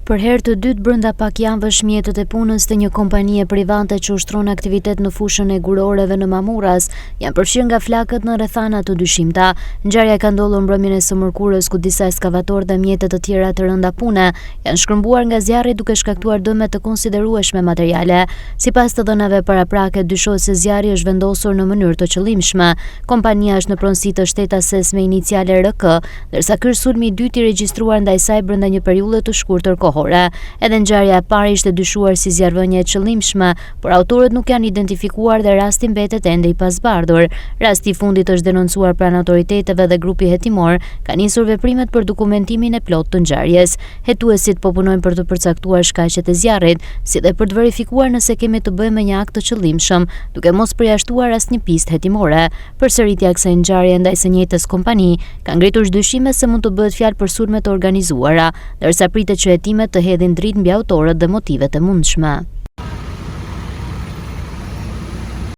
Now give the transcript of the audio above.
Për herë të dytë brenda pak javësh mjetët e punës të një kompanie private që ushtron aktivitet në fushën e guroreve në Mamuras janë përfshirë nga flakët në rrethana të dyshimta. Ngjarja ka ndodhur mbrëmjen e së mërkurës ku disa ekskavatorë dhe mjete të tjera të rënda pune janë shkërmbuar nga zjarri duke shkaktuar dëme të konsiderueshme materiale. Sipas të dhënave paraprake, dyshohet se zjarri është vendosur në mënyrë të qëllimshme. Kompania është në pronësi të shtetases me iniciale RK, ndërsa ky është sulmi i dytë i regjistruar ndaj saj brenda një periudhe të shkurtër kohore. Edhe ngjarja e parë ishte dyshuar si zjarrvënie e qëllimshme, por autorët nuk janë identifikuar dhe rasti mbetet ende i pazbardhur. Rasti i fundit është denoncuar pranë autoriteteve dhe grupi hetimor ka nisur veprimet për dokumentimin e plotë të ngjarjes. Hetuesit po punojnë për të përcaktuar shkaqet e zjarrit, si dhe për të verifikuar nëse kemi të bëjmë me një akt të qëllimshëm, duke mos përjashtuar asnjë pistë hetimore. Përsëritja e kësaj ngjarje ndaj së njëjtës kompani ka ngritur dyshime se mund të bëhet fjalë për sulme të organizuara, ndërsa pritet që hetimet të hedhin dritë mbi autorët dhe motivet e mundshme.